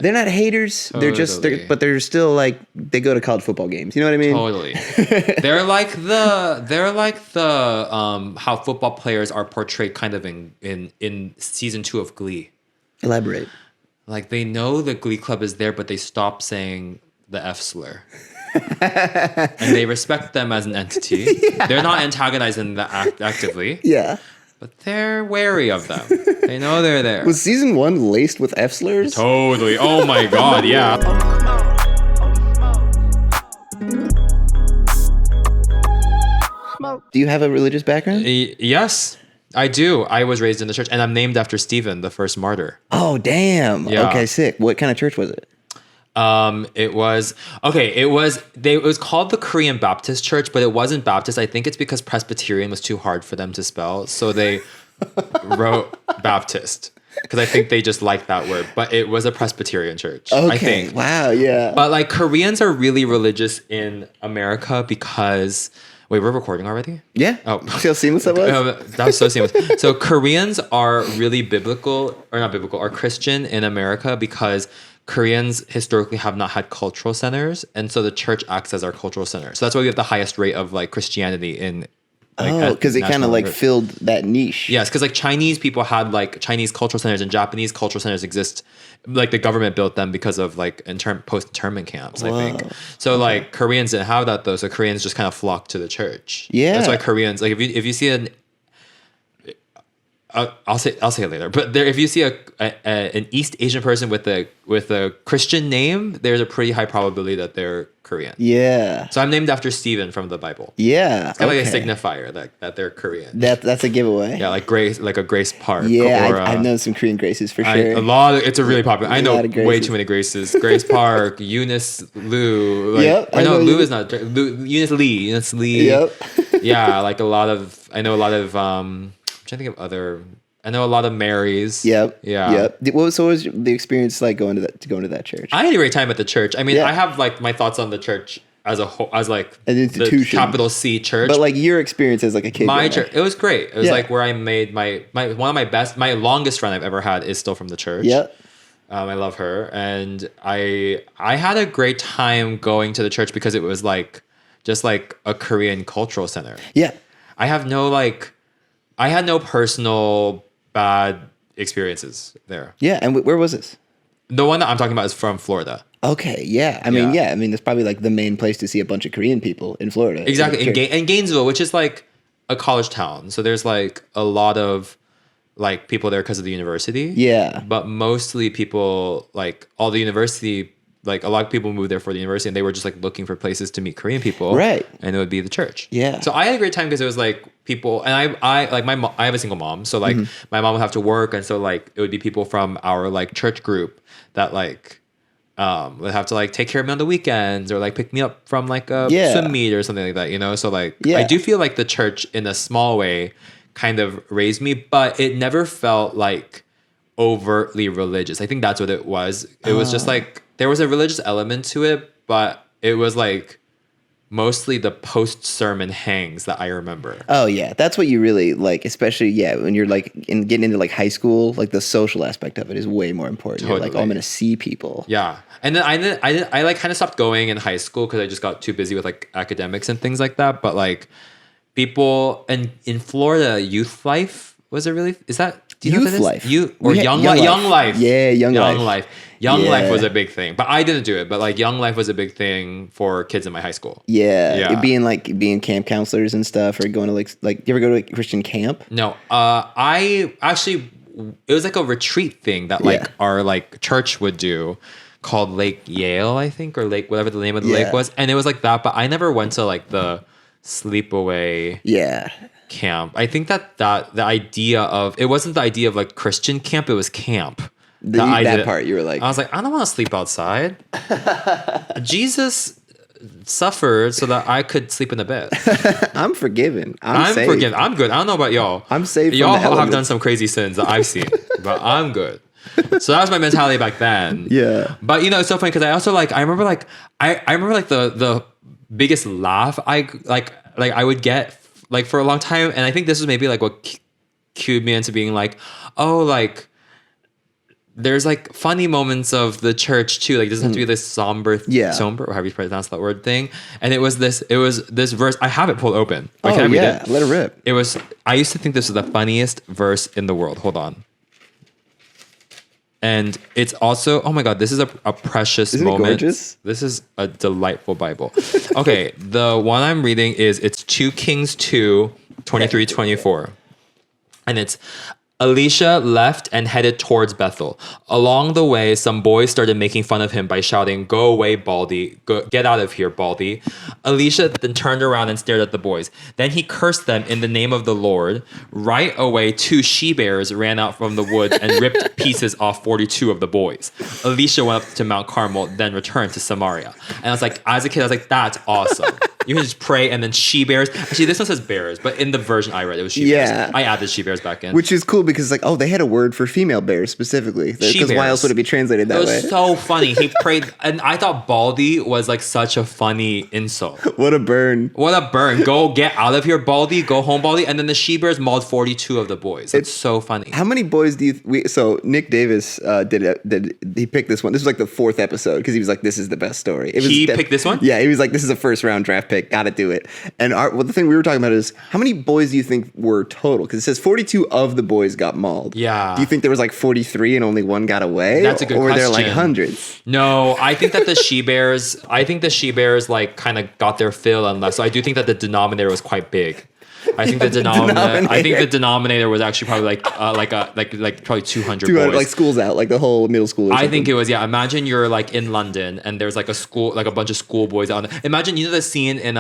They're not haters. Totally. But they're still like they go to college football games. You know what I mean? Totally. They're like the how football players are portrayed kind of in season 2 of Glee. Elaborate. Like they know the Glee Club is there, but they stop saying the F slur. And they respect them as an entity. Yeah. They're not antagonizing the actively. Yeah. But they're wary of them. They know they're there. Was season 1 laced with F slurs? Totally. Oh my God, yeah. Do you have a religious background? Yes, I do. I was raised in the church, and I'm named after Stephen, the first martyr. Oh, damn. Yeah. Okay, sick. What kind of church was it? It was called the Korean Baptist Church, but it wasn't Baptist. I think it's because Presbyterian was too hard for them to spell, so they wrote Baptist because I think they just liked that word. But it was a Presbyterian church. Okay. I think. Wow. Yeah. But like Koreans are really religious in America because wait, we're recording already? Yeah. Oh, see how seamless that was? That was so seamless. So Koreans are really are Christian in America because Koreans historically have not had cultural centers, and so the church acts as our cultural center. So that's why we have the highest rate of like Christianity in. Like, because it kind of like filled that niche. Yes, because like Chinese people had like Chinese cultural centers, and Japanese cultural centers exist. Like the government built them because of like post-internment camps. Whoa. I think so. Okay. Like Koreans didn't have that though, so Koreans just kind of flocked to the church. Yeah, that's why Koreans like if you see an I'll say it later. But if you see an East Asian person with a Christian name, there's a pretty high probability that they're Korean. Yeah. So I'm named after Stephen from the Bible. Yeah. It's kind of like a signifier that they're Korean. That's a giveaway. Yeah, like Grace, like a Grace Park. Yeah, I've known some Korean Graces for sure. It's a really popular. I know way too many Graces. Grace Park, Eunice Liu. Like, yep. Or no, Liu is not. Eunice Lee. Eunice Lee. Yep. Yeah, like a lot of. I know a lot of. I'm trying to think of other. I know a lot of Marys. Yep. Yeah. Yep. What was the experience like going to that church? I had a great time at the church. I mean, I have like my thoughts on the church as a whole, as like an institution, the capital C church. But like your experience as like a kid. My church, it was great. It was like where I made my longest friend I've ever had is still from the church. Yep. I love her, and I had a great time going to the church because it was like just like a Korean cultural center. Yeah. I had no personal bad experiences there. Yeah, and where was this? The one that I'm talking about is from Florida. Okay, yeah. I mean, that's probably like the main place to see a bunch of Korean people in Florida. Exactly, in Gainesville, which is like a college town. So there's like a lot of like people there because of the university. Yeah. But mostly people, like all the university, like a lot of people moved there for the university, and they were just like looking for places to meet Korean people. Right. And it would be the church. Yeah. So I had a great time because it was like people, and I like my mom, I have a single mom, so like my mom would have to work, and so like it would be people from our like church group that like would have to like take care of me on the weekends or like pick me up from like a swim meet or something like that, you know? So like I do feel like the church in a small way kind of raised me, but it never felt like overtly religious. I think that's what it was. It was just like there was a religious element to it, but it was like mostly the post-sermon hangs that I remember. Oh yeah, that's what you really like, especially when you're like getting into like high school. Like the social aspect of it is way more important. Totally. You're like, I'm gonna see people. Yeah, and then I like kind of stopped going in high school because I just got too busy with like academics and things like that. But like people in Florida, youth life was it really? Is that do you know youth life? Young life? Yeah, young life. Young life was a big thing, but I didn't do it. But like young life was a big thing for kids in my high school. Yeah. Being camp counselors and stuff, or going to like you ever go to a Christian camp? No, I actually it was like a retreat thing that like our like church would do called Lake Yale, I think, or Lake whatever the name of the lake was, and it was like that. But I never went to like the sleepaway camp. I think that the idea of it wasn't the idea of like Christian camp, it was camp. That part you were like, I was like, I don't want to sleep outside. Jesus suffered so that I could sleep in a bed. I'm forgiven. I'm forgiven. I'm good. I don't know about y'all. I'm safe. Y'all have done some crazy sins that I've seen, but I'm good. So that was my mentality back then. Yeah. But you know, it's so funny because I also like I remember the biggest laugh I would get like for a long time, and I think this was maybe like what cued me into being like, oh, like there's like funny moments of the church too. Like, it doesn't have to be this somber, Yeah. somber, or however you pronounce that word thing. And it was this verse. I have it pulled open. Wait, Oh, can I read yeah. it? Let it rip. It was. I used to think this was the funniest verse in the world. Hold on. And it's also, oh my God, this is a precious Isn't it moment. gorgeous? This is a delightful Bible. Okay, the one I'm reading it's 2 Kings 2, 23, 24. And it's, Elisha left and headed towards Bethel. Along the way, some boys started making fun of him by shouting, "Go away, Baldy. Get out of here, Baldy." Elisha then turned around and stared at the boys. Then he cursed them in the name of the Lord. Right away, 2 she-bears ran out from the woods and ripped pieces off 42 of the boys. Elisha went up to Mount Carmel, then returned to Samaria. And I was like, as a kid, I was like, that's awesome. You can just pray, and then she-bears. Actually, this one says bears, but in the version I read, it was she-bears. Yeah. I added she-bears back in. Which is cool because like, oh, they had a word for female bears specifically. Because why She-bears. else would it be translated that It way? was so funny. He prayed, and I thought Baldy was like such a funny insult. What a burn. What a burn. Go get out of here, Baldy. Go home, Baldy. And then the she-bears mauled 42 of the boys. It's so funny. How many boys do you? So Nick Davis he picked this one. This was like the 4th episode because he was like, "This is the best story." It was He picked this one? Yeah, he was like, "This is a 1st round draft pick. Got to do it." And the thing we were talking about is how many boys do you think were total? Because it says 42 of the boys got mauled. Yeah. Do you think there was like 43 and only one got away? That's a good or were there like question. hundreds? No, I think that the she-bears, like kind of got their fill and left. So I do think that the denominator was quite big. I think the denominator was actually probably like probably 200 boys. Like school's out, like the whole middle school. Or I something. think it was, yeah. Imagine you're like in London and there's like a school, like a bunch of schoolboys out there. Imagine, you know, the scene in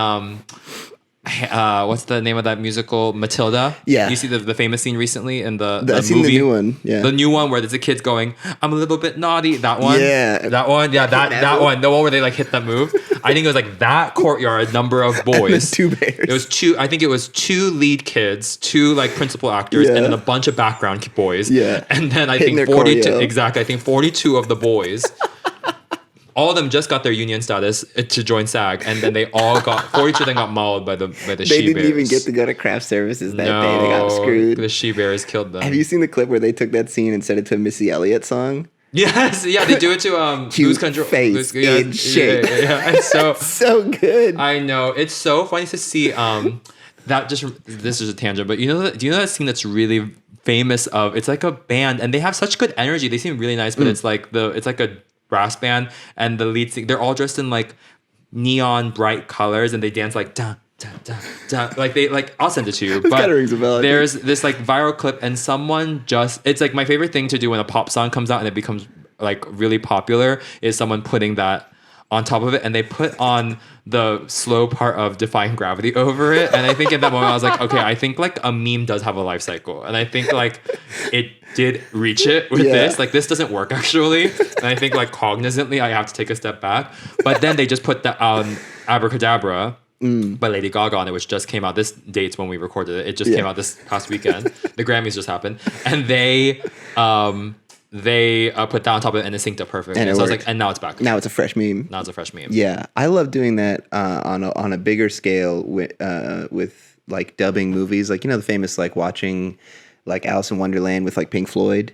what's the name of that musical, Matilda? Yeah. You see the famous scene recently in the I've seen movie? the new one. Yeah. The new one where there's the kids going, "I'm a little bit naughty." That one. Yeah. That one. Yeah. That one. The one where they like hit that move. I think it was like that courtyard number of boys. 2 bears. It was 2. I think it was 2 lead kids, 2 like principal actors, Yeah. and then a bunch of background boys. Yeah. And then I Hitting think their 42. choreo. Exactly. I think 42 of the boys. All of them just got their union status to join SAG, and then they all got 42 of them got mauled by the They she-bears. didn't even get to go to craft services that day. They got screwed. The she-bears killed them. Have you seen the clip where they took that scene and set it to a Missy Elliott song? Yes, yeah, they do it to Cute Lose Control. face in shape. Yeah. It's so So good. I know, it's so funny to see. That just, this is a tangent, but do you know that scene that's really famous of? It's like a band, and they have such good energy. They seem really nice, but it's like a brass band, and the lead singer, they're all dressed in like neon bright colors, and they dance like da da da da. Like they like, I'll send it to you. But kinda rings a bell, I think. there's this like viral clip, and someone it's like my favorite thing to do when a pop song comes out and it becomes like really popular is someone putting that on top of it, and they put on the slow part of Defying Gravity over it. And I think at that moment I was like, okay, I think like a meme does have a life cycle, and I think like it did reach it with Yeah. this. Like, this doesn't work actually, and I think like cognizantly I have to take a step back. But then they just put the Abracadabra by Lady Gaga on it, which just came out. This date's when we recorded it. It just came out this past weekend. The Grammys just happened, and they put that on top of it, and it synced up perfectly. And And it so I was worked. like, and now it's back. Now it's a fresh meme. Now it's a fresh meme. Yeah, I love doing that on a bigger scale with like dubbing movies. Like, you know, the famous like watching like Alice in Wonderland with like Pink Floyd,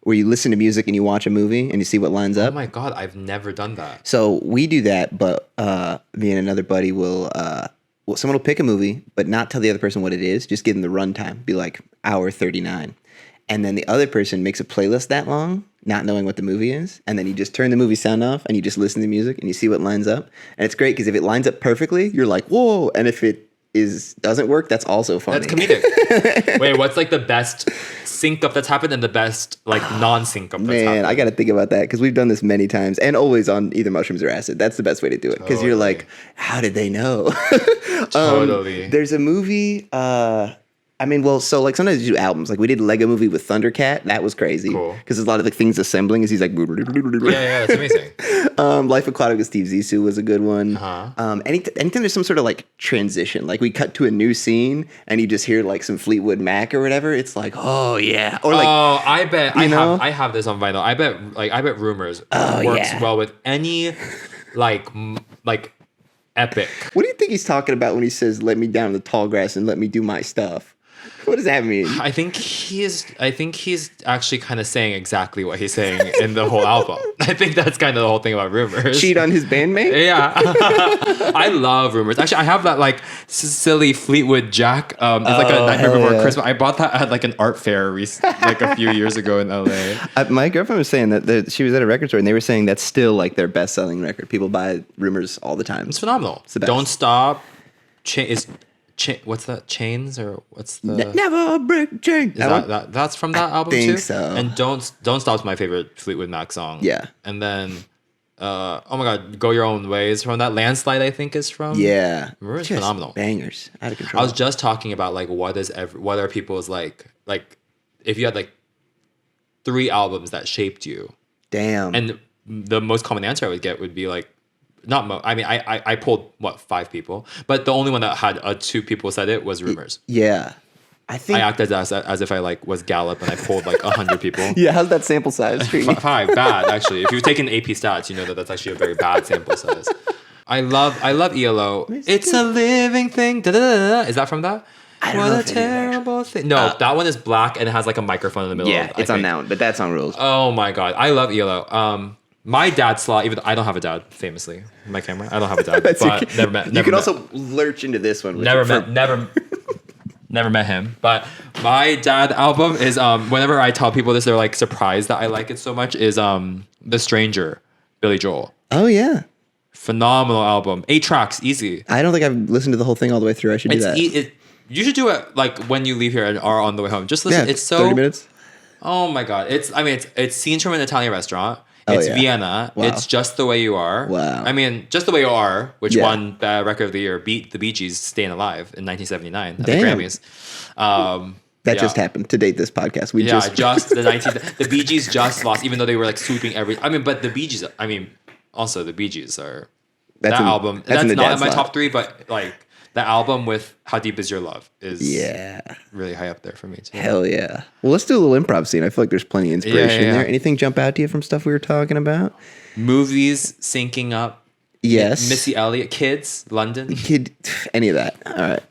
where you listen to music and you watch a movie and you see what lines Oh up. my God, I've never done that. So we do that, but me and another buddy will someone will pick a movie, but not tell the other person what it is. Just give them the runtime. Be like hour 39. And then the other person makes a playlist that long, not knowing what the movie is. And then you just turn the movie sound off and you just listen to the music and you see what lines up. And it's great because if it lines up perfectly, you're like, whoa. And if it doesn't work, that's also funny. That's comedic. Wait, what's like the best sync up that's happened and the best like non-sync up that's Man, happened? I got to think about that because we've done this many times and always on either mushrooms or acid. That's the best way to do it because you're Totally. like, how did they know? Totally. There's a movie. So like sometimes you do albums. Like we did Lego Movie with Thundercat. That was crazy. Cool. Because there's a lot of like things assembling as he's like. Yeah, that's amazing. Life Aquatic with Steve Zissou was a good one. Uh-huh. Anytime there's some sort of like transition, like we cut to a new scene and you just hear like some Fleetwood Mac or whatever, it's like, oh yeah. Or like, Oh, I bet know? I have this on vinyl. I bet Rumors Oh, works yeah. well with any like epic. what do you think he's talking about when he says, "Let me down in the tall grass and let me do my stuff"? What does that mean? I think he's actually kind of saying exactly what he's saying in the whole album. I think that's kind of the whole thing about Rumors. Cheat on his bandmate? Yeah. I love Rumors. Actually, I have that like silly Fleetwood Jack. It's like a Nightmare Before Christmas. I bought that at like an art fair like a few years ago in LA. My girlfriend was saying that she was at a record store and they were saying that's still like their best selling record. People buy Rumors all the time. It's phenomenal. It's the best. Don't Stop. What's that? Chains or what's the? Never break chain. That's from that album think too. so. And Don't Stop's my favorite Fleetwood Mac song. Yeah. And then, oh my God, Go Your Own Ways from that. Landslide, I think, is from. Yeah. It's Just phenomenal. Bangers. Out of control. I was just talking about like what are people's like if you had like 3 albums that shaped you. Damn. And the most common answer I would get would be like. I pulled 5 people, but the only one that had 2 people said it was Rumors. Yeah, I think I acted as if I like was Gallup and I pulled like 100 people. Yeah, how's that sample size treat you? 5, bad actually. If you've taken AP stats, you know that's actually a very bad sample size. I love ELO. It's a living thing. Da, da, da, da. Is that from that? I don't know What a if terrible thing. No, that one is black and it has like a microphone in the middle. Yeah, it's on that one, but that song rules. Oh my God, I love ELO. My dad's slot, even though I don't have a dad, famously, in my camera. I don't have a dad, but okay. never met. You Never can met. also lurch into this one. Never met him. But my dad album is, whenever I tell people this, they're like surprised that I like it so much, is The Stranger, Billy Joel. Oh, yeah. Phenomenal album. 8 tracks, easy. I don't think I've listened to the whole thing all the way through. I should do that. You should do it like when you leave here and are on the way home. Just listen. Yeah, it's so 30 minutes. Oh my God. It's scenes from an Italian restaurant. Oh, It's yeah. Vienna. Wow. It's Just the Way You Are. Wow. Just the Way You Are, which Yeah. won the record of the year, beat the Bee Gees' "Staying Alive" in 1979 at the Damn. Grammys. That just happened to date this podcast. The Bee Gees just lost, even though they were like sweeping every. But the Bee Gees. Also the Bee Gees are That's album. That's in the not dad in my slot. top 3, but like the album with "How Deep Is Your Love" is really high up there for me too. Hell yeah. Well, let's do a little improv scene. I feel like there's plenty of inspiration Yeah. there. Anything jump out to you from stuff we were talking about? Movies syncing up. Yes. Missy Elliott, Kids, London. Kid, any of that. All right.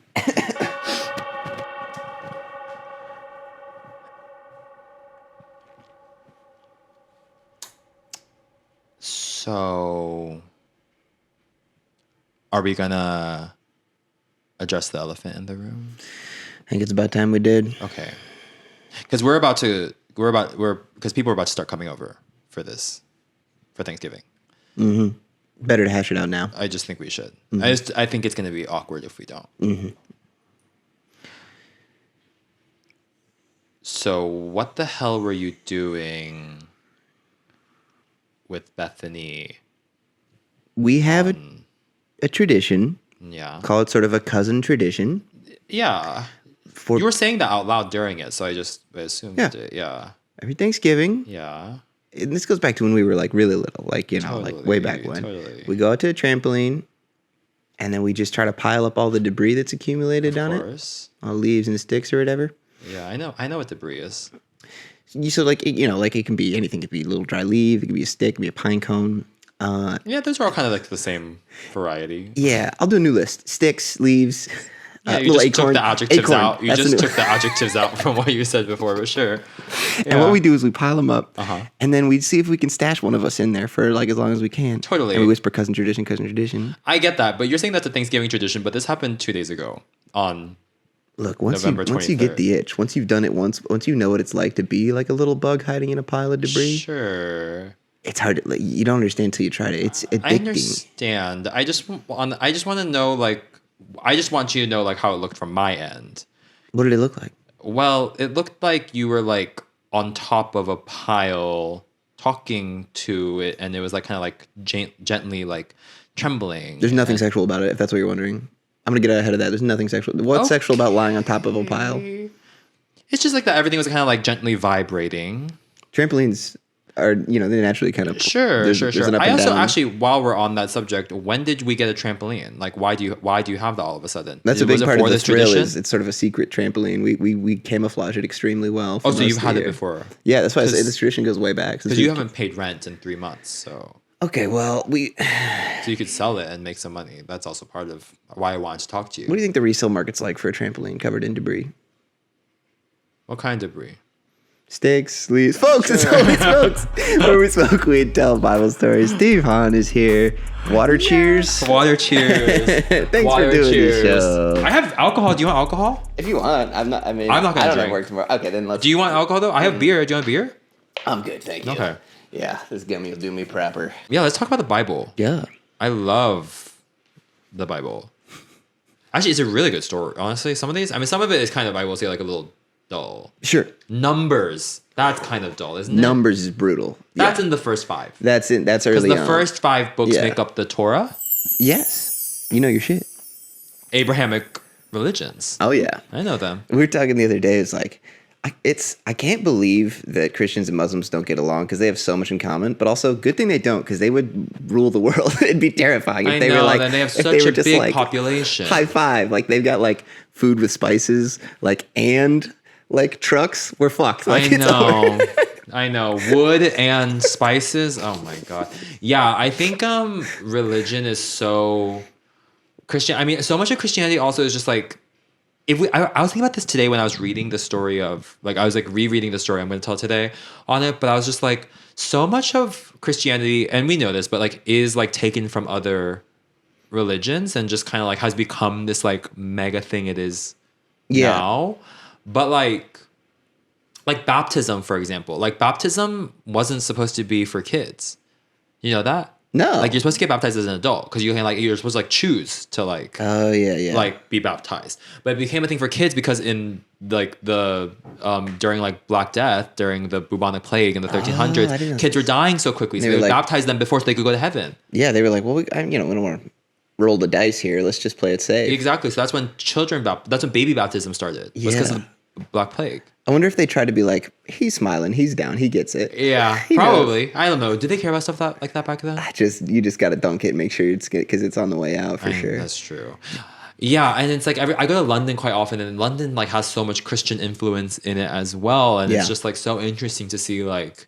So, are we gonna address the elephant in the room? I think it's about time we did. Okay, because because people are about to start coming over for Thanksgiving. Better to hash it out now. I just think we should. I think it's gonna be awkward if we don't. So, what the hell were you doing with Bethany? We have a tradition. Yeah. Call it sort of a cousin tradition. Yeah. For You were saying that out loud during it, so I assumed Yeah. it. Yeah. every Thanksgiving. Yeah. And this goes back to when we were like really little, like, you know, like way back when. Totally. We go out to a trampoline and then we just try to pile up all the debris that's accumulated on Of it. course. All leaves and sticks or whatever. Yeah, I know what debris is. So like, you know, like it can be anything. It could be a little dry leaf. It could be a stick. It could be a pine cone. Yeah, those are all kind of like the same variety. Yeah, I'll do a new list. Sticks, leaves, Yeah, you little just took acorn. the adjectives Acorn. out. You That's just the new- took the adjectives out from what you said before, but sure. And what we do is we pile them up, Uh-huh. and then we see if we can stash one of us in there for like as long as we can. Totally. And we whisper cousin tradition, cousin tradition. I get that, but you're saying that's a Thanksgiving tradition, but this happened 2 days ago on Look, once November you get 23rd. the itch, once you've done it once you know what it's like to be like a little bug hiding in a pile of debris. Sure. It's hard to, like, you don't understand until you try it. It's addicting. I understand. I just want to know, like, I just want you to know, like, how it looked from my end. What did it look like? Well, it looked like you were like on top of a pile talking to it, and it was like kind of like gently like trembling. There's nothing sexual about it, if that's what you're wondering. I'm gonna get ahead of that. There's nothing sexual. What's sexual about lying on top of a pile? It's just like that. Everything was kind of like gently vibrating. Trampolines are, you know, they naturally kind of Sure. There's an up I and also down. actually, while we're on that subject, when did we get a trampoline? Like, why do you have that all of a sudden? That's a big Was it part for of the this thrill. tradition? Is it's sort of a secret trampoline. We camouflage it extremely well. Oh, for so you've most of the had it year. before? Yeah, that's why I say 'Cause- this tradition goes way back. Because you haven't paid rent in 3 months, so Okay, well, so you could sell it and make some money. That's also part of why I wanted to talk to you. what do you think the resale market's like for a trampoline covered in debris? What kind of debris? Sticks, leaves. Folks, it's always folks. Where we smoke weed, tell Bible stories. Steve Hahn is here. Water cheers. Water cheers. Thanks Water for doing cheers. this show. I have alcohol. Do you want alcohol? If you want, I'm not I'm not I gonna don't have drink. work tomorrow. Okay, then let's. Do you want alcohol though? I have beer. Do you want beer? I'm good, thank you. Okay. Yeah, this gummy will do me proper. Yeah, let's talk about the Bible. Yeah. I love the Bible. Actually, it's a really good story. Honestly, some of these, I mean, some of it is kind of, I will say, like a little dull. Sure. Numbers, that's kind of dull, isn't it? Numbers is brutal. That's in the first 5. That's early Because the on. first 5 books Yeah. make up the Torah, Yes. You know your shit. Abrahamic religions. Oh yeah. I know them. We were talking the other day. It's like, I can't believe that Christians and Muslims don't get along because they have so much in common. But also, good thing they don't because they would rule the world. It'd be terrifying if I they know, were like, and they have if such they were a just big like, population. high five. Like they've got like food with spices, like and like trucks. We're fucked. Like, I know. I know. Wood and spices. Oh my God. Yeah, I think religion is so Christian. I mean, so much of Christianity also is just like, I was thinking about this today when I was reading the story of, like, I was like rereading the story I'm going to tell today on it, but I was just like, so much of Christianity, and we know this, but like is like taken from other religions and just kind of like has become this like mega thing it is now. But like baptism, for example, like baptism wasn't supposed to be for kids. You know that? No. Like you're supposed to get baptized as an adult because you're supposed to like choose to like Oh yeah. like be baptized. But it became a thing for kids because in like the during like Black Death, during the bubonic plague in the 1300s, I didn't know kids were dying so quickly, so They they were would like- baptize them before they could go to heaven. Yeah, they were like, well, we don't want to roll the dice here. Let's just play it safe. Exactly. So that's when that's when baby baptism started. Was because Yeah. of the Black Plague. I wonder if they tried to be like, he's smiling, he's down, he gets it. Yeah, He knows. probably. I don't know. Did they care about stuff like that back then? You just got to dunk it and make sure it's good because it's on the way out for sure. That's true. Yeah, and it's like I go to London quite often, and London like has so much Christian influence in it as well, and Yeah. it's just like so interesting to see. Like,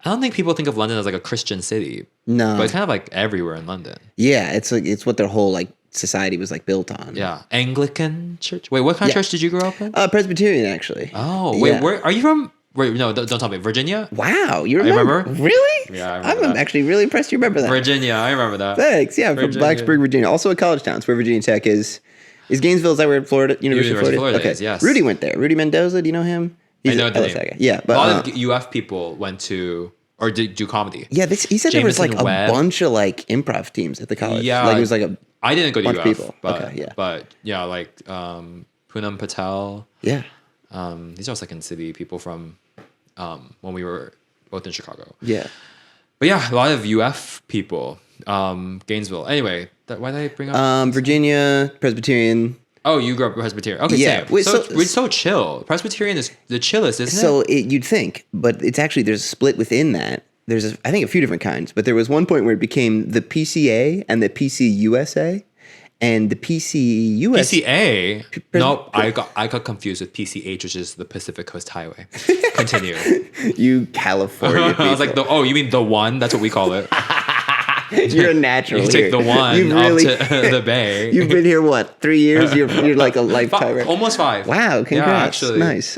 I don't think people think of London as like a Christian city, No. but it's kind of like everywhere in London. Yeah, it's like it's what their whole like society was like built on. Yeah, Anglican church. Wait, what kind of Yeah. church did you grow up in? Presbyterian actually. Oh, wait, Yeah. where are you from? Wait, no, don't tell me. Virginia? Wow, you remember? remember. Really? Yeah, I remember I'm that. actually really impressed you remember that. Virginia, I remember that. Thanks. Yeah, I'm from Virginia. Blacksburg, Virginia. Also a college town. It's where Virginia Tech is. Is Gainesville, is that where Florida, University of Florida? Florida is, yes. Rudy went there. Rudy Mendoza, do you know him? I know I the love name. that guy. Yeah, but a lot of UF people went to or do comedy. yeah, he said there was like Jameson a Webb. bunch of like improv teams at the college. Yeah, like it was like a I didn't go to bunch UF, of people. but Okay, yeah. but yeah, like Poonam Patel. yeah. These are second city people from when we were both in Chicago. Yeah. But yeah, a lot of UF people. Gainesville. Anyway, why did I bring up? Virginia, Presbyterian. Oh, you grew up Presbyterian. Okay, Yeah, same. wait, so, so- we're so chill. Presbyterian is the chillest, isn't So it? you'd think, but it's actually there's a split within that. There's I think a few different kinds, but there was one point where it became the PCA and the PCUSA, and the PCUS. PCA. Nope, I got confused with PCH, which is the Pacific Coast Highway. Continue. You California. I was like, people. you mean the one? That's what we call it. You're a natural. You take here. the one You've up really, to the bay. You've been here what 3 years? You're like a lifetime. Almost 5. Wow, congrats. Yeah, actually. Nice.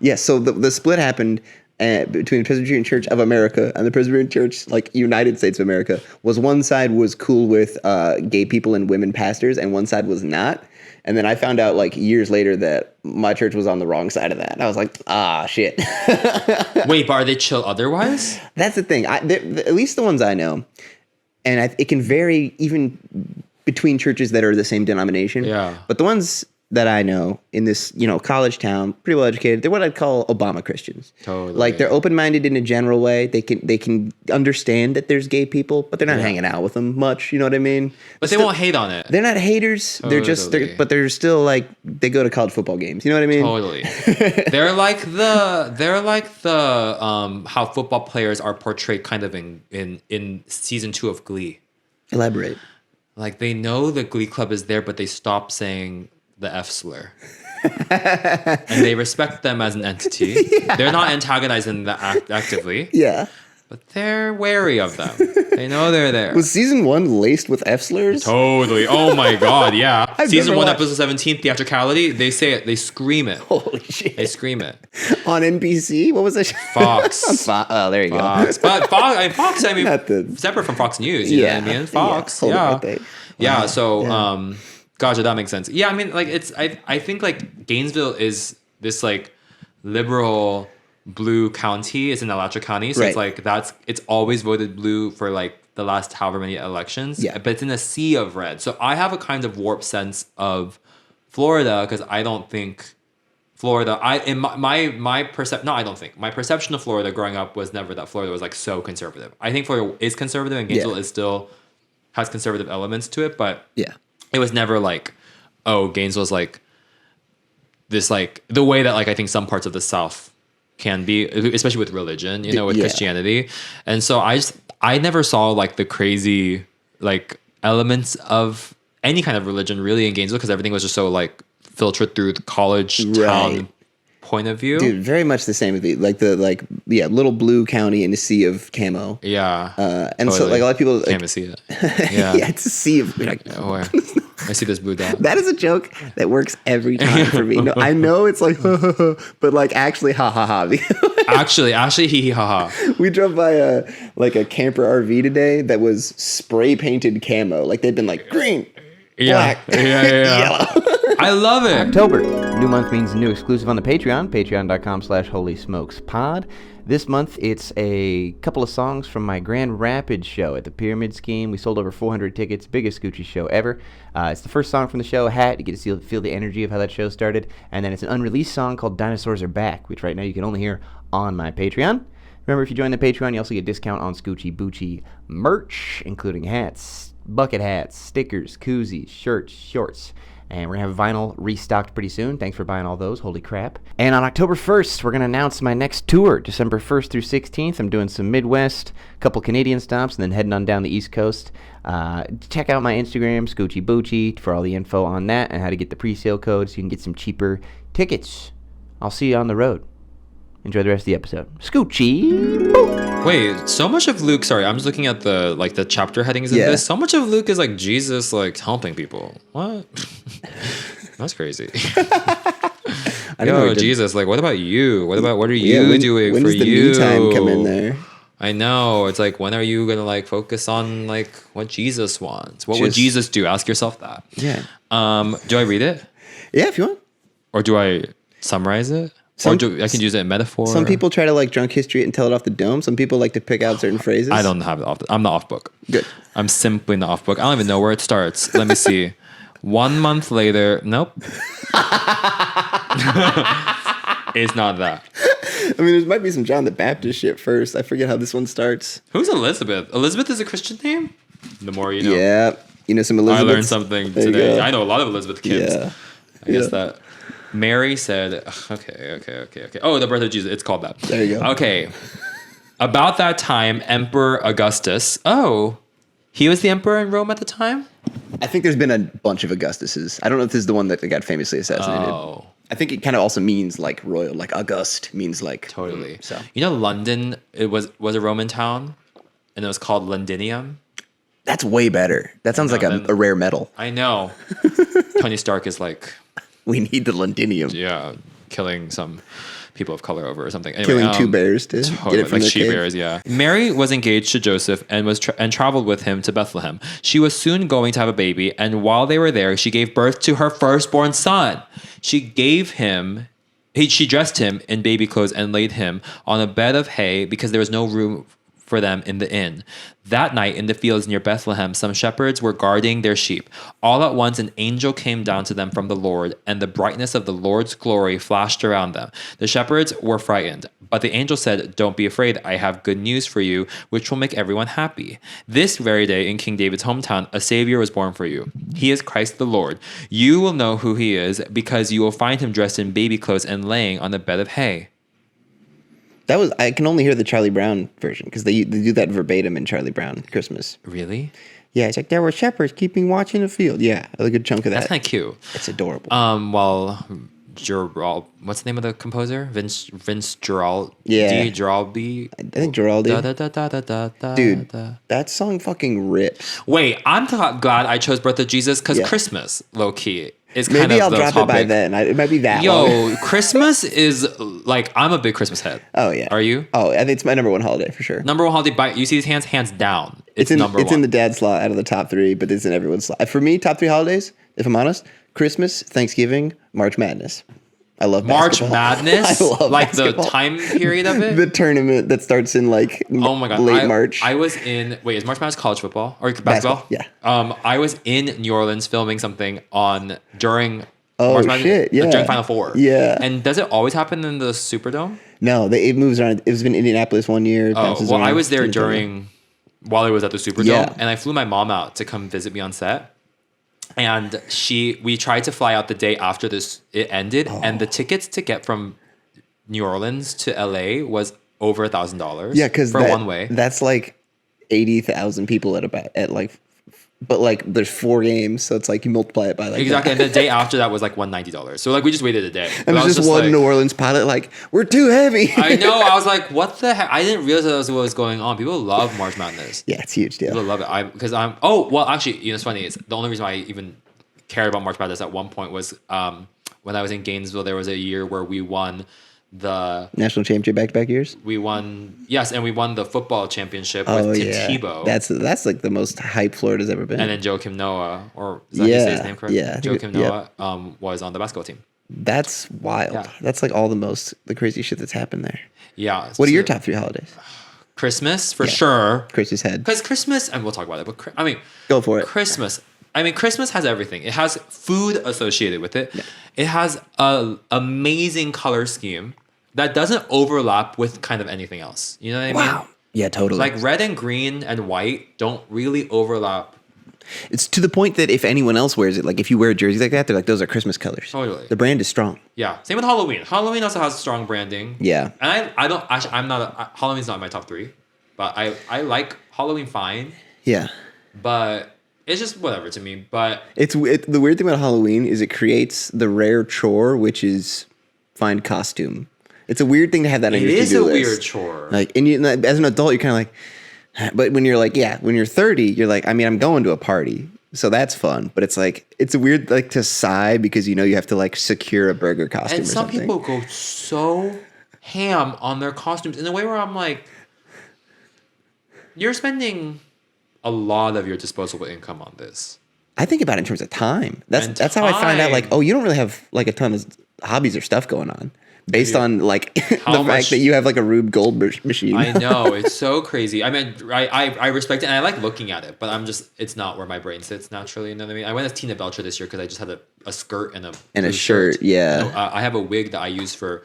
Yeah, so the split happened between the Presbyterian Church of America and the Presbyterian Church, like United States of America, was one side was cool with gay people and women pastors, and one side was not. And then I found out like years later that my church was on the wrong side of that. I was like, shit. Wait, but are they chill otherwise? That's the thing. At least the ones I know, and it can vary even between churches that are the same denomination. Yeah. But the ones that I know in this, college town, pretty well educated, they're what I'd call Obama Christians. Totally. Like they're open-minded in a general way. They can understand that there's gay people, but they're not hanging out with them much. You know what I mean? But they won't hate on it. They're not haters. Totally. But they're still like they go to college football games. You know what I mean? Totally. They're like the how football players are portrayed kind of in season 2 of Glee. Elaborate. Like they know the Glee Club is there, but they stop saying the F slur. And they respect them as an entity. Yeah. They're not antagonizing the actively. Yeah. but they're wary of them. They know they're there. Was season 1 laced with F slurs? Totally. Oh my God. Yeah. I've Season never 1, watched- episode 17, theatricality. They say it. They scream it. Holy shit. They scream it. On NBC? What was that? Fox. Oh, there you Fox. But Fox, I mean, Not the- separate from Fox News. You know what I mean? Fox. hold it Yeah. right there. Yeah. Wow. So, Yeah. gotcha. That makes sense. Yeah. I mean, like, I think like Gainesville is this like liberal blue county. It's in Alachua County. So it's Right. like it's always voted blue for like the last however many elections. Yeah. But it's in a sea of red. So I have a kind of warped sense of Florida because I don't think Florida. My perception of Florida growing up was never that Florida was like so conservative. I think Florida is conservative and Gainesville is still has conservative elements to it, but Yeah. it was never like, oh, Gainesville's like this, like the way that like I think some parts of the South can be, especially with religion, you know, with Yeah. Christianity. And so I never saw like the crazy like elements of any kind of religion really in Gainesville because everything was just so like filtered through the college town Right. point of view. Dude, very much the same with the little blue county in a sea of camo. Yeah. And so like a lot of people can't like, even see it. yeah. Yeah. It's a sea of like, Oh, I see this blue dot. that is a joke that works every time for me. No, I know it's like, but like actually, ha ha ha. Actually, hee hee ha ha. We drove by a camper RV today that was spray painted camo. Like they'd been like green, black, Yeah. yellow. I love it. October. New month means new exclusive on the Patreon, patreon.com/holysmokespod. This month, it's a couple of songs from my Grand Rapids show at the Pyramid Scheme. We sold over 400 tickets, biggest Scoochie show ever. It's the first song from the show, Hat. You get to feel the energy of how that show started. And then it's an unreleased song called Dinosaurs Are Back, which right now you can only hear on my Patreon. Remember, if you join the Patreon, you also get a discount on Scoochie Boochie merch, including hats, bucket hats, stickers, koozies, shirts, shorts. And we're going to have vinyl restocked pretty soon. Thanks for buying all those. Holy crap. And on October 1st, we're going to announce my next tour, December 1st through 16th. I'm doing some Midwest, a couple Canadian stops, and then heading on down the East Coast. Check out my Instagram, Scoochie Boochie, for all the info on that and how to get the pre-sale code so you can get some cheaper tickets. I'll see you on the road. Enjoy the rest of the episode. Scoochie. Boo. Wait, so much of Luke, sorry, I'm just looking at the chapter headings of Yeah. this. So much of Luke is like Jesus like helping people. What? That's crazy. I don't know. Yo, Jesus, like what about you? What are Yeah, you when- doing when for does the you? me time come in there? I know. It's like when are you gonna like focus on like what Jesus wants? What would Just- Jesus do? Ask yourself that. Yeah. Do I read it? Yeah, if you want. Or do I summarize it? Or I can use it in metaphor. Some people try to like drunk history it and tell it off the dome. Some people like to pick out certain phrases. I don't have it off. I'm the off book. Good. I'm simply the off book. I don't even know where it starts. Let me see. 1 month later. Nope. It's not that. I mean, there might be some John the Baptist shit first. I forget how this one starts. Who's Elizabeth? Elizabeth is a Christian name? The more you know. Yeah. You know some I Elizabeth. learned something There you today. go. I know a lot of Elizabeth kids. Yeah. I guess Yeah. that. Mary said, okay. Oh, the birth of Jesus. It's called that. There you go. Okay. About that time, Emperor Augustus. Oh, he was the emperor in Rome at the time? I think there's been a bunch of Augustuses. I don't know if this is the one that got famously assassinated. Oh, I think it kind of also means like royal, like August means like totally. So You know, London, it was a Roman town, and it was called Londinium. that's way better. That sounds like then- a rare metal. I know. Tony Stark is like, We need the Londinium. yeah, killing some people of color over or something. Anyway, Killing two bears to totally, get it from like the she cave. bears, yeah. Mary was engaged to Joseph and and traveled with him to Bethlehem. She was soon going to have a baby, and while they were there, she gave birth to her firstborn son. She dressed him in baby clothes and laid him on a bed of hay because there was no room for them in the inn. That night in the fields near Bethlehem, some shepherds were guarding their sheep. All at once, an angel came down to them from the Lord, and the brightness of the Lord's glory flashed around them. The shepherds were frightened, but the angel said, "Don't be afraid. I have good news for you, which will make everyone happy. This very day in King David's hometown, a Savior was born for you. He is Christ the Lord. You will know who he is because you will find him dressed in baby clothes and laying on a bed of hay." That was I can only hear the Charlie Brown version because they do that verbatim in Charlie Brown Christmas. Really? Yeah, it's like there were shepherds keeping watch in the field. Yeah, a good chunk of that. That's kind of cute. It's adorable. While What's the name of the composer? Vince Giraldi. Yeah. Giraldi. I think Giraldi. Dude, Da. that song fucking rips. Wait, I'm glad I chose Birth of Jesus because Yeah. Christmas, low key, is kind Maybe of I'll the drop topic. it by then. It might be that long. Yo, Christmas is like, I'm a big Christmas head. Oh, yeah. Are you? Oh, I think it's my number one holiday for sure. Number one holiday by you see these hands down. It's number It's one. in the dad slot out of the top three, but it's in everyone's slot. For me, top three holidays, if I'm honest, Christmas, Thanksgiving, March Madness. I love March basketball. Madness, I love like basketball. the time period of it. The tournament that starts in like Oh my god! late March. I was in. Wait, is March Madness college football or basketball? Yeah. I was in New Orleans filming something during. Oh, March Madness, shit, yeah. during Final Four. Yeah. And does it always happen in the Superdome? No, it moves around. It was in Indianapolis one year. It Oh, bounces well, I around. was there It's while it was at the Superdome, Yeah. and I flew my mom out to come visit me on set. And we tried to fly out the day after it ended, and the tickets to get from New Orleans to LA was over $1,000. Yeah, because for one way. that's like 80,000 people but like there's 4 games, so it's like you multiply it by like Exactly, that. and the day after that was like $190. So like we just waited a day. And But I there's just one like, New Orleans pilot like, we're too heavy. I know. I was like, what the heck? I didn't realize that was what was going on. People love March Madness. Yeah, it's a huge People deal. love it. Because I'm. Oh well, actually, it's funny. It's the only reason why I even cared about March Madness at one point was when I was in Gainesville. There was a year where we won the National championship back-to-back years. we won the football championship Oh with yeah, Tim Tebow. that's like the most hype Florida's ever been. and then Joakim Noah, or is that how you say his name correct? yeah, I think Joakim yep. Noah was on the basketball team. That's wild. Yeah. That's like the crazy shit that's happened there. Yeah. What are your so- top 3 holidays? Christmas for sure. Chris's head. Because Christmas, and we'll talk about it, but I mean, Go for it. Christmas. I mean, Christmas has everything. It has food associated with it. Yeah. It has an amazing color scheme that doesn't overlap with kind of anything else. You know what I mean? Wow. Yeah, totally. Like red and green and white don't really overlap. It's to the point that if anyone else wears it, like if you wear a jersey like that, they're like, those are Christmas colors. Totally. The brand is strong. Yeah. Same with Halloween. Halloween also has strong branding. Yeah. And I don't actually, Halloween's not in my top 3, but I like Halloween fine, Yeah. but it's just whatever to me. But The weird thing about Halloween is it creates the rare chore, which is find costume. It's a weird thing to have that on it your is to-do a list. weird chore. Like, and as an adult, you're kind of like, but when you're like, when you're 30, you're like, I mean, I'm going to a party, so that's fun. But it's like, it's a weird like to sigh because you have to like secure a burger costume. And or some something. people go so ham on their costumes in a way where I'm like, you're spending a lot of your disposable income on this. I think about it in terms of time. And That's how I find out. Like, time. oh, you don't really have like a ton of hobbies or stuff going on, based on like the How much- fact that you have like a Rube Goldberg machine. I know, it's so crazy. I mean, I respect it and I like looking at it, but it's not where my brain sits naturally. You know what I mean? I went as Tina Belcher this year because I just had a skirt and a blue shirt. Yeah. So, I have a wig that I use for,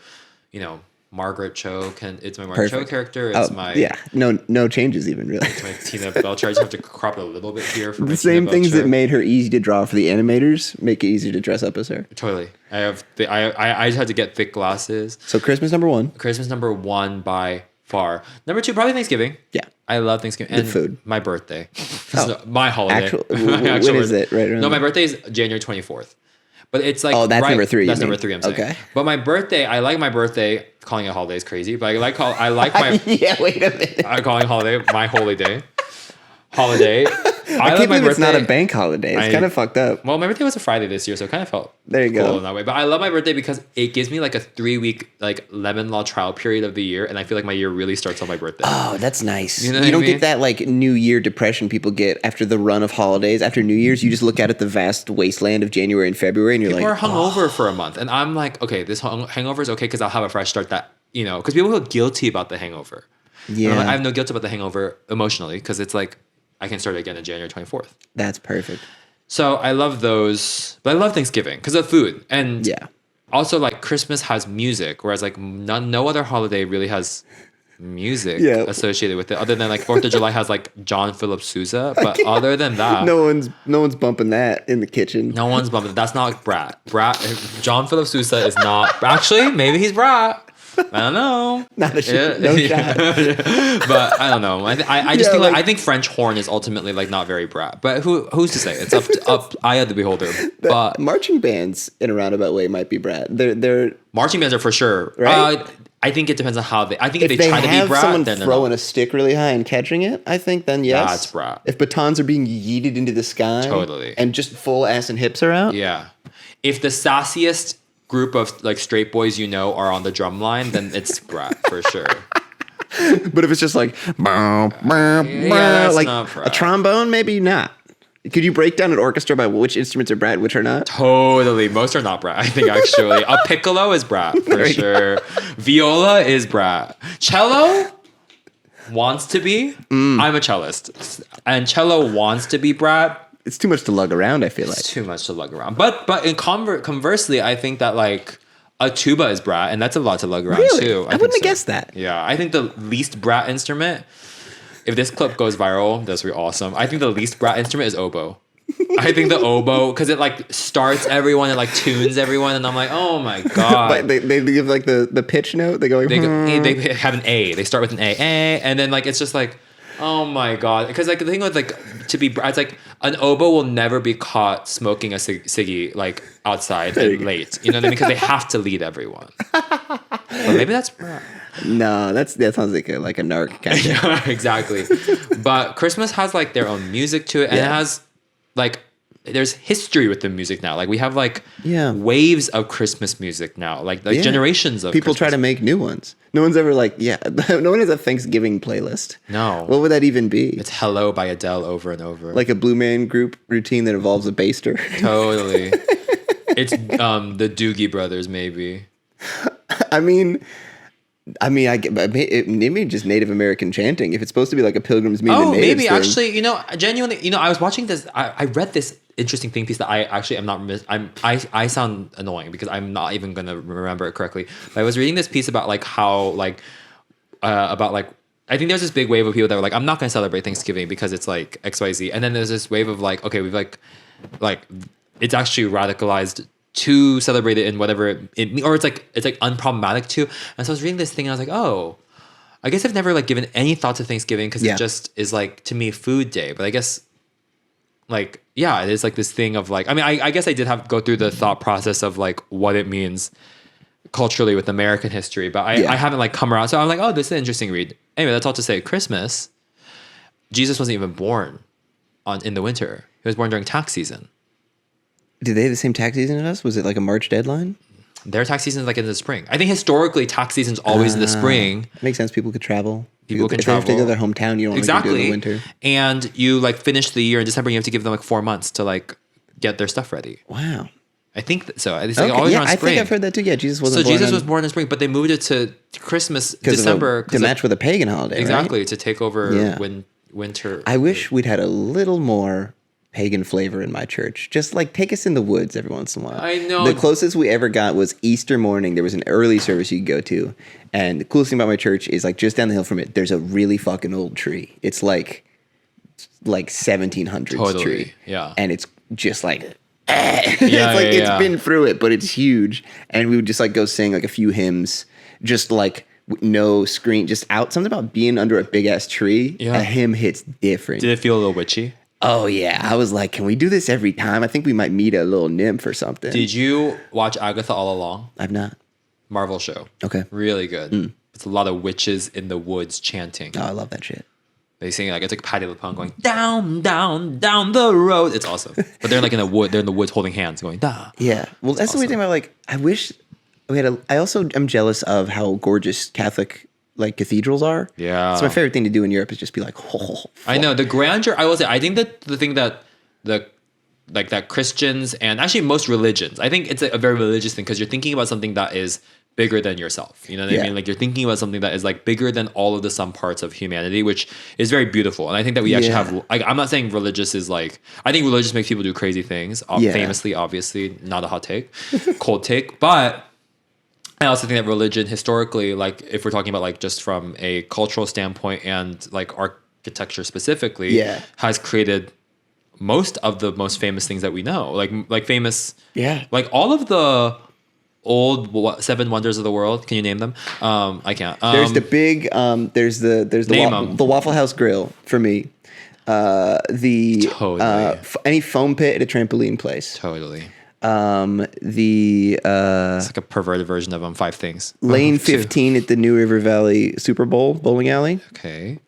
Margaret Cho. It's my Margaret Cho Perfect. character. It's my no changes even really. my Tina Belcher. I just have to crop it a little bit here for my The same Tina things Belcher. that made her easy to draw for the animators make it easier to dress up as her. Totally. I just had to get thick glasses. So Christmas number 1. Christmas number 1 by far. Number 2, probably Thanksgiving. Yeah. I love Thanksgiving. The And food. my birthday. Oh. My holiday. When is it? Right around No, my there. birthday is January 24th. But it's like Oh, that's number 3, you That's mean. number 3. I'm saying. Okay. But my birthday, I like my birthday. Calling it a holiday is crazy, but I like my Yeah, wait a minute. I'm calling holiday my holy day. Holiday. I can't believe it's not a bank holiday. It's kind of fucked up. Well, my birthday was a Friday this year, so it kind of felt There you cool go. in that way. But I love my birthday because it gives me like a 3-week like lemon law trial period of the year, and I feel like my year really starts on my birthday. Oh, that's nice. You know You, what I don't mean? get that like New Year depression people get after the run of holidays. After New Year's, you just look out at the vast wasteland of January and February, and you're People are like, hungover for a month, and I'm like, okay, this hangover is okay because I'll have a fresh start. That because people feel guilty about the hangover. And yeah, I'm like, I have no guilt about the hangover emotionally because it's like I can start again on January 24th. that's perfect. So I love those, but I love Thanksgiving because of food and Yeah. Also like Christmas has music, whereas like no other holiday really has music Yeah. associated with it, other than like 4th of July has like John Philip Sousa. But other than that, No one's bumping that in the kitchen. no one's bumping. That's not like Brat. John Philip Sousa is not. Actually, maybe he's Brat. I don't know. Not a shot. No shot. But I don't know. I just think I think French horn is ultimately like not very brat. But who's to say? It's up eye of the beholder. But marching bands in a roundabout way might be brat. They're marching bands are for sure. Right? I think it depends on how they. I think if they try to be brat, someone then throwing a stick really high and catching it, I think then yes. That's brat. If batons are being yeeted into the sky, totally, and just full ass and hips are out, yeah. If the sassiest group of like straight boys are on the drum line, then it's brat for sure. But if it's just like, like a trombone, maybe not. Could you break down an orchestra by which instruments are brat, which are not? Totally. Most are not brat, I think, actually. A piccolo is brat, for sure. Viola is brat. Cello wants to be. I'm a cellist. And cello wants to be brat. It's too much to lug around, I feel like. It's too much to lug around. But conversely, I think that, like, a tuba is brat, and that's a lot to lug around, really? too. I wouldn't have guessed that. Yeah. I think the least brat instrument... If this clip goes viral, that's really awesome. I think the least brat instrument is oboe. I think the oboe, because it like starts everyone and like tunes everyone, and I'm like, oh my god. But they give like the pitch note. They go like, they have an A. They start with an A, and then like it's just like, oh my god. Because like the thing with like to be brat, it's like an oboe will never be caught smoking a ciggy like outside and late. You know what I mean? Because they have to lead everyone. But maybe that's brat. No, that sounds like a narc kind of. Yeah, exactly. But Christmas has like their own music to it, and it has like there's history with the music now. Like we have like waves of Christmas music now, like generations of people Christmas. try to make new ones. No one's ever like no one has a Thanksgiving playlist. No, what would that even be? It's "Hello" by Adele over and over, like a Blue Man Group routine that involves a baster. Totally. It's the Doogie Brothers, maybe. I mean, maybe just Native American chanting. If it's supposed to be like a Pilgrims Meet the Natives maybe thing. Actually, genuinely, I was watching this. I read this interesting think piece that I actually am not. I sound annoying because I'm not even gonna remember it correctly. But I was reading this piece about like how like about like I think there's this big wave of people that were like, I'm not gonna celebrate Thanksgiving because it's like XYZ, and then there's this wave of like, okay, we've like it's actually radicalized to celebrate it in whatever it or it's like unproblematic to. And so I was reading this thing and I was like, oh, I guess I've never like given any thought to Thanksgiving because it just is like to me food day. But I guess like it is like this thing of like I guess I did have go through the thought process of like what it means culturally with American history, but I haven't like come around. So I'm like, oh, this is an interesting read. Anyway, that's all to say Christmas, Jesus wasn't even born in the winter. He was born during tax season. Did they have the same tax season as us? Was it like a March deadline? Their tax season is like in the spring. I think historically tax season's always in the spring. Makes sense. People could travel. People can if travel. If they have to go to their hometown, you don't want to do it in the winter. And you like finish the year in December. You have to give them like 4 months to like get their stuff ready. Wow. I think so. It's like always around spring. I think I've heard that too. Yeah, Jesus wasn't born. So Jesus was born in spring, but they moved it to Christmas, December to match with a pagan holiday. Exactly, right? to take over winter. I wish we'd had a little more pagan flavor in my church. Just like take us in the woods every once in a while. I know. The closest we ever got was Easter morning. There was an early service you could go to. And the coolest thing about my church is like just down the hill from it, there's a really fucking old tree. It's like 1700s tree. Yeah. And it's just like it's been through it, but it's huge. And we would just like go sing like a few hymns, just like no screen, just out. Something about being under a big ass tree. Yeah. A hymn hits different. Did it feel a little witchy? Oh yeah, I was like, can we do this every time? I think we might meet a little nymph or something. Did you watch Agatha All Along? I've not. Marvel show. Okay. Really good. It's a lot of witches in the woods chanting. Oh, I love that shit. They sing like it's like Patti LuPone going down, down, down the road. It's awesome. But they're like in the wood. They're in the woods holding hands, going da. Yeah. Well, that's the weird thing about like. I wish we had. I also am jealous of how gorgeous Catholic like cathedrals are. Yeah. It's my favorite thing to do in Europe is just be like, oh. I know the grandeur. I will say. I think that the thing that that Christians and actually most religions. I think it's a very religious thing because you're thinking about something that is bigger than yourself. You know what I mean? Like you're thinking about something that is like bigger than all of the sum parts of humanity, which is very beautiful. And I think that we actually have, like, I'm not saying religious is like, I think religious makes people do crazy things. Famously, obviously, not a hot take, cold take. But I also think that religion historically, like if we're talking about like just from a cultural standpoint and like architecture specifically, has created most of the most famous things that we know. Like famous, like all of the seven wonders of the world. Can you name them? I can't. There's the big there's the the Waffle House grill for me. Totally. Any foam pit at a trampoline place. Totally. It's like a perverted version of 5 things. Lane 15 at the New River Valley Super Bowl bowling alley. Okay.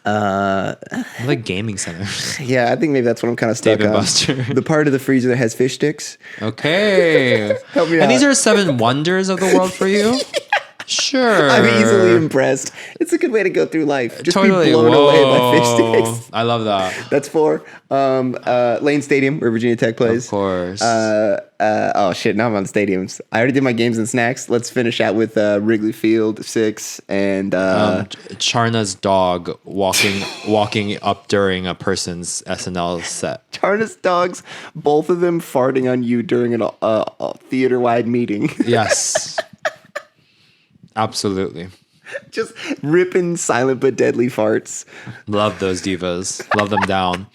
Like gaming center. Yeah, I think maybe that's what I'm kind of stuck Dave and on. Buster. The part of the freezer that has fish sticks. Okay. Help me And out. these are 7 wonders of the world for you? Sure. I'm easily impressed. It's a good way to go through life. Just Totally. be blown away by fish Whoa. sticks. I love that. That's 4. Lane Stadium, where Virginia Tech plays. Of course. Oh shit! Now I'm on stadiums. I already did my games and snacks. Let's finish out with Wrigley Field 6 and Charna's dog walking up during a person's SNL set. Charna's dogs. Both of them farting on you during a theater-wide meeting. Yes. Absolutely. Just ripping silent but deadly farts. Love those divas. Love them down.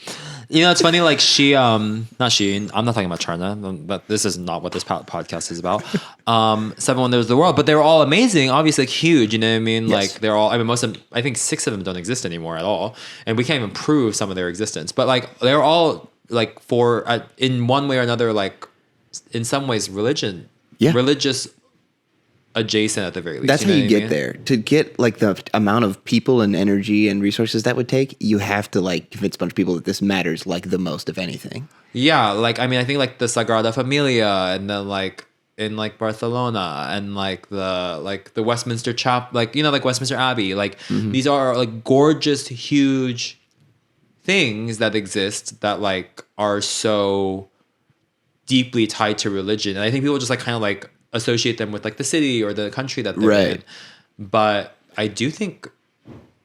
You know, it's funny, like I'm not talking about Charna, but this is not what this podcast is about. 7 Wonders of the World, but they were all amazing, obviously, like, huge, you know what I mean? Yes. Like, they're all, I mean, I think 6 of them don't exist anymore at all, and we can't even prove some of their existence, but, like, they're all, like, in one way or another, like, in some ways, religious adjacent at the very least. That's how you what I get mean? there. To get like the amount of people and energy and resources that would take, you have to like convince a bunch of people that this matters like the most of anything. Yeah, like I mean, I think like the Sagrada Familia, and then like in like Barcelona, and like the Westminster like Westminster Abbey, like these are like gorgeous, huge things that exist that like are so deeply tied to religion, and I think people just like kind of like associate them with like the city or the country that they're in. But I do think,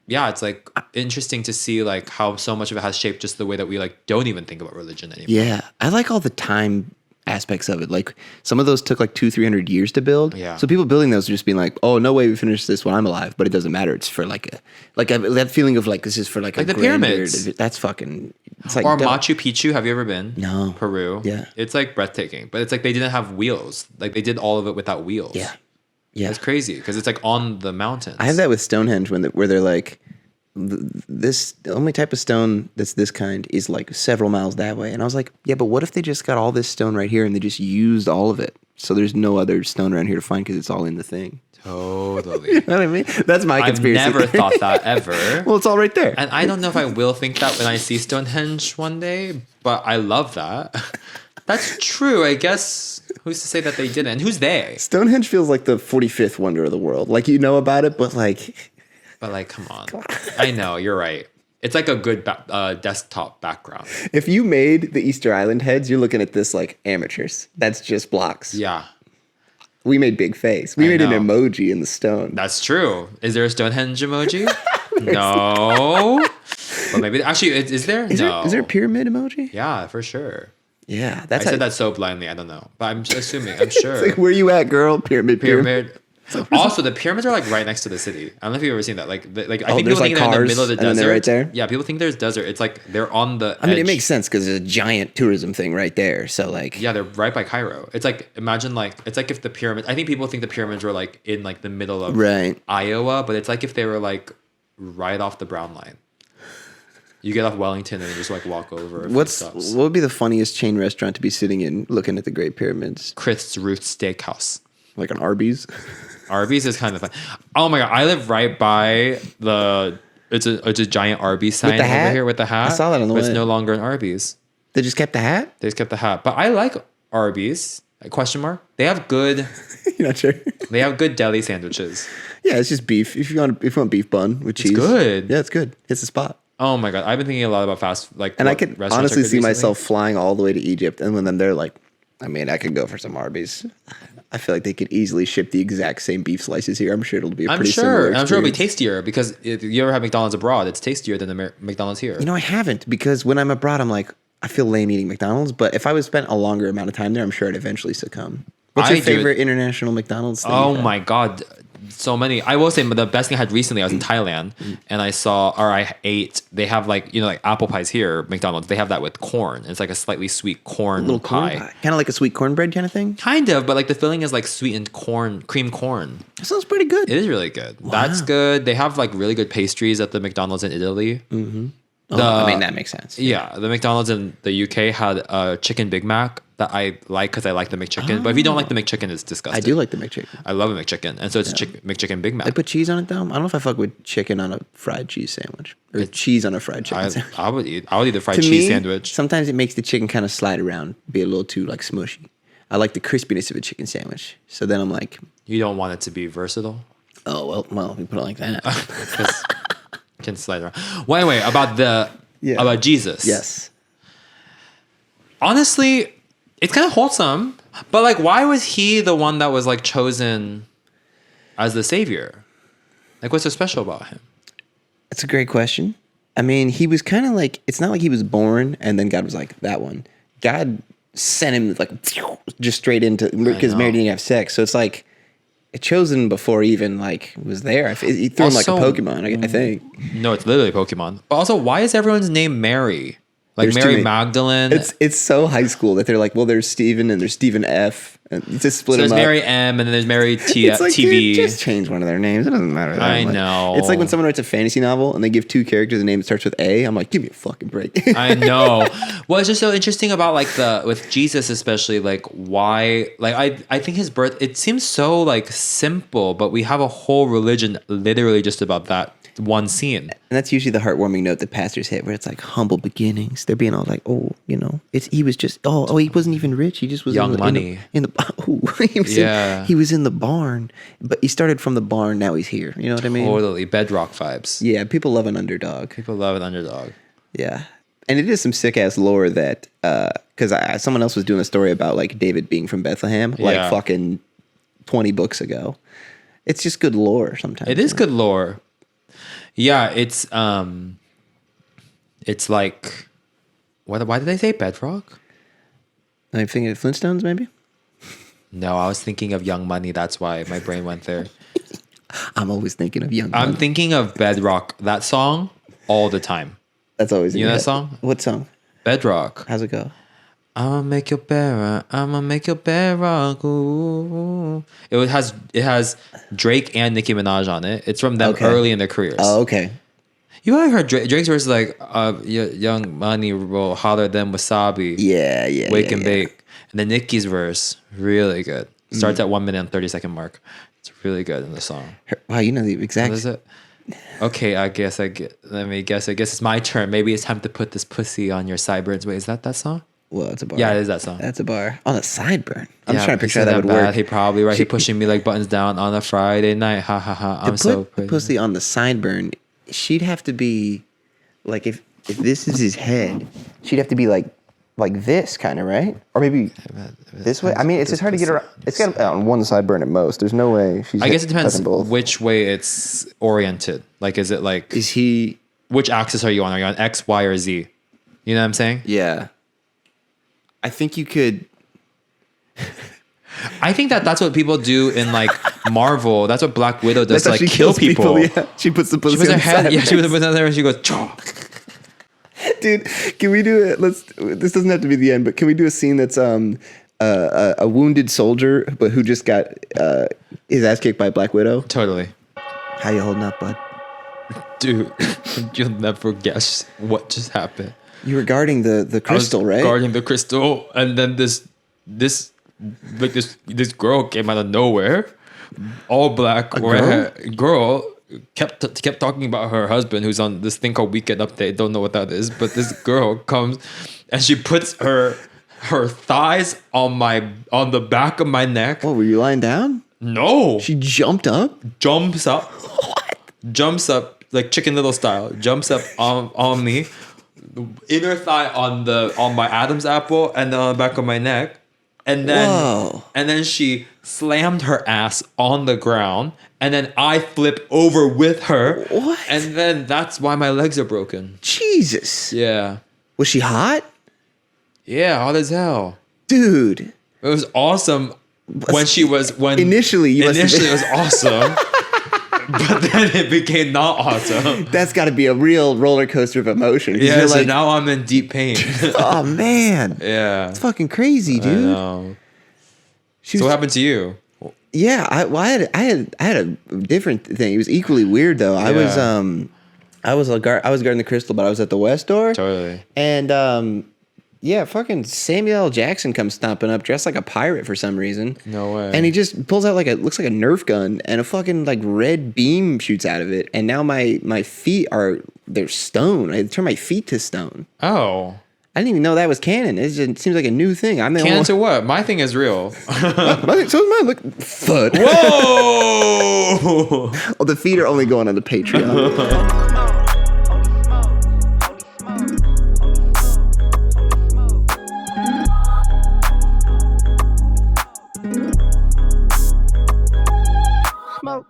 yeah, it's like interesting to see like how so much of it has shaped just the way that we like don't even think about religion anymore. Yeah, I like all the time aspects of it. Like some of those took like 200-300 years to build. Yeah. So people building those are just being like, oh, no way we finish this when I'm alive, but it doesn't matter. It's for like that feeling of like this is for like a the grander- pyramids. That's fucking. It's like Or dope. Machu Picchu, have you ever been? No. Peru. Yeah. It's like breathtaking, but it's like they didn't have wheels. Like they did all of it without wheels. Yeah. Yeah. It's crazy because it's like on the mountains. I have that with Stonehenge where they're like, the only type of stone that's this kind is like several miles that way. And I was like, yeah, but what if they just got all this stone right here and they just used all of it? So there's no other stone around here to find because it's all in the thing. Totally. You know what I mean? That's my conspiracy. I've never thought that ever. Well, it's all right there. And I don't know if I will think that when I see Stonehenge one day, but I love that. That's true. I guess who's to say that they didn't? And who's they? Stonehenge feels like the 45th wonder of the world. Like, you know about it, but like... But like, come on. I know, you're right. It's like a good desktop background. If you made the Easter Island heads, you're looking at this like amateurs. That's just blocks. Yeah. We made big face. We made an emoji in the stone. That's true. Is there a Stonehenge emoji? No. But maybe actually is there? Is there a pyramid emoji? Yeah, for sure. Yeah, I said that so blindly. I don't know, but I'm assuming. I'm sure. It's like, where you at, girl? Pyramid. Also, the pyramids are like right next to the city. I don't know if you've ever seen that. Like I think people there's, think like, they're in the cars, middle of the and then desert. they're right there? Yeah, people think there's desert. It's like they're on the. I mean, it edge. makes sense because there's a giant tourism thing right there. So like, Yeah, they're right by Cairo. It's like imagine like it's like if the pyramid. I think people think the pyramids were like in like the middle of Right. Iowa, but it's like if they were like right off the Brown Line. You get off Wellington and you just like walk over. A few what stops. would be the funniest chain restaurant to be sitting in, looking at the Great Pyramids? Chris Ruth Steakhouse. Like an Arby's. Arby's is kind of fun. Oh my god, I live right by the. It's a giant Arby's sign the hat? over here with the hat. I saw that on the but way. It's no longer an Arby's. They just kept the hat. They just kept the hat. But I like Arby's. Question mark. They have good. You're not sure. They have good deli sandwiches. Yeah, it's just beef. If you want beef bun with cheese, good. Yeah, it's good. It's a spot. Oh my god, I've been thinking a lot about fast like. And I what could restaurants are honestly good see recently. myself flying all the way to Egypt, and when they're like, I mean, I could go for some Arby's. I feel like they could easily ship the exact same beef slices here. I'm sure it'll be a pretty similar I'm sure it'll be experience. tastier because if you ever have McDonald's abroad, it's tastier than the McDonald's here. You know, I haven't because when I'm abroad, I'm like, I feel lame eating McDonald's. But if I was spent a longer amount of time there, I'm sure I'd eventually succumb. What's your I do it- favorite international McDonald's thing? Oh you've had? my god, so many. I will say the best thing I had recently, I was in Thailand and I ate, they have like, you know, like apple pies here, McDonald's, they have that with corn. It's like a slightly sweet corn little pie. corn pie. Kind of like a sweet cornbread kind of thing. Kind of, but like the filling is like sweetened corn, cream corn. That sounds pretty good. It is really good. Wow. That's good. They have like really good pastries at the McDonald's in Italy. I mean, that makes sense. Yeah, the McDonald's in the UK had a chicken Big Mac that I like because I like the McChicken. But if you don't like the McChicken, it's disgusting. I do like the McChicken. I love a McChicken. And so it's a McChicken Big Mac. They put cheese on it, though? I don't know if I fuck with chicken on a fried cheese sandwich. Or cheese on a fried chicken sandwich. I would eat the fried To cheese me, sandwich. sometimes it makes the chicken kind of slide around, be a little too like smushy. I like the crispiness of a chicken sandwich. So then I'm like... You don't want it to be versatile? Oh, well, if you put it like that. Because it can slide around. Well, anyway, about Jesus. Yes. Honestly, it's kind of wholesome, but like, why was he the one that was like chosen as the savior? Like, what's so special about him? That's a great question. I mean, he was kind of like, it's not like he was born and then God was like, that one. God sent him like just straight into, because Mary didn't have sex. So it's like, it chosen before he even like was there. He threw him like a Pokemon, I think. No, it's literally Pokemon. But also, why is everyone's name Mary? Like There's Mary Magdalene. It's so high school that they're like, well, there's Stephen and there's Stephen F. And you just split so them there's up. Mary M. and then there's Mary T. It's like, TV. dude, just change one of their names. It doesn't matter. I know. It's like when someone writes a fantasy novel and they give two characters a name that starts with A. I'm like, give me a fucking break. I know. Well, it's just so interesting about like with Jesus especially, like why, like I think his birth, it seems so like simple, but we have a whole religion literally just about that one scene. And that's usually the heartwarming note that pastors hit, where it's like humble beginnings. They're being all like, oh, you know, he was just he wasn't even rich. He just was young money. He was in the barn, but he started from the barn. Now he's here. You know what I mean? Totally bedrock vibes. Yeah, people love an underdog. People love an underdog. Yeah, and it is some sick ass lore that because someone else was doing a story about like David being from Bethlehem, like fucking 20 books ago. It's just good lore sometimes. It is good lore. Yeah, it's like, why did they say bedrock? I'm thinking of Flintstones, maybe? No, I was thinking of Young Money. That's why my brain went there. I'm always thinking of Young I'm Money. thinking of Bedrock, that song, all the time. That's always in You know your that head. song? What song? Bedrock. How's it go? I'ma make your bedrock. Ooh. It has Drake and Nicki Minaj on it. It's from them early in their careers. Oh, okay. You probably heard Drake's verse is like, Young Money roll hotter than wasabi. Yeah. Wake and bake. And then Nicki's verse, really good. Starts at 1 minute and 30-second mark. It's really good in the song. Wow, you know the exact. What is it? Okay, let me guess. I guess it's my turn. Maybe it's time to put this pussy on your sideburns. Wait, is that song? Well, it's a bar. Yeah, it is that song. That's a bar. On a sideburn. I'm Yeah, just trying to he picture how said that would bad. work. He probably right. He pushing me like buttons down on a Friday night. Ha ha ha. I'm so Put pretty. pussy on the sideburn. She'd have to be like if this is his head, she'd have to be like this kind of, right? Or maybe this way. I mean, it's just hard to get her. It's got on one sideburn at most. There's no way she's. I guess it depends touching both. which way it's oriented. Like, is it like Is he? which axis are you on? Are you on X, Y, or Z? You know what I'm saying? Yeah. I think you could. I think that's what people do in like Marvel. That's what Black Widow does to That's how like she kill kills people. Yeah. She puts the pussy She puts on her the head. side. Yeah, she puts her pussy on there and she goes. Chaw. Dude, can we do it? This doesn't have to be the end, but can we do a scene that's a wounded soldier, but who just got his ass kicked by Black Widow? Totally. How you holding up, bud? Dude, you'll never guess what just happened. You were guarding the crystal, I was right? guarding the crystal, and then this girl came out of nowhere, all black, girl kept talking about her husband who's on this thing called Weekend Update. Don't know what that is, but this girl comes and she puts her thighs on the back of my neck. What, were you lying down? No, She jumped up? jumps up, jumps up like Chicken Little style, jumps up on me, inner thigh on my Adam's apple, and then on the back of my neck, and then Whoa. and then she slammed her ass on the ground, and then I flip over with her. What? And then that's why my legs are broken. Jesus. Yeah, Was she hot? yeah, hot as hell. Dude. It was awesome. Initially Initially, you must have it been- was awesome. but then it became not awesome. That's got to be a real roller coaster of emotion. 'Cause Yeah, you're so like, now I'm in deep pain. oh man, Yeah. it's fucking crazy, I dude. know. She So was- what happened to you? Yeah, I had a different thing. It was equally weird though. I was guarding the crystal, but I was at the west door. Totally. And yeah, fucking Samuel L. Jackson comes stomping up dressed like a pirate for some reason. No way. And he just pulls out looks like a Nerf gun, and a fucking like red beam shoots out of it. And now my feet they're stone. I turned my feet to stone. Oh. I didn't even know that was canon. It seems like a new thing. I'm the Canon only to what? My thing is real. so is mine. Look, foot. Whoa! Oh, the feet are only going on the Patreon. Smoke.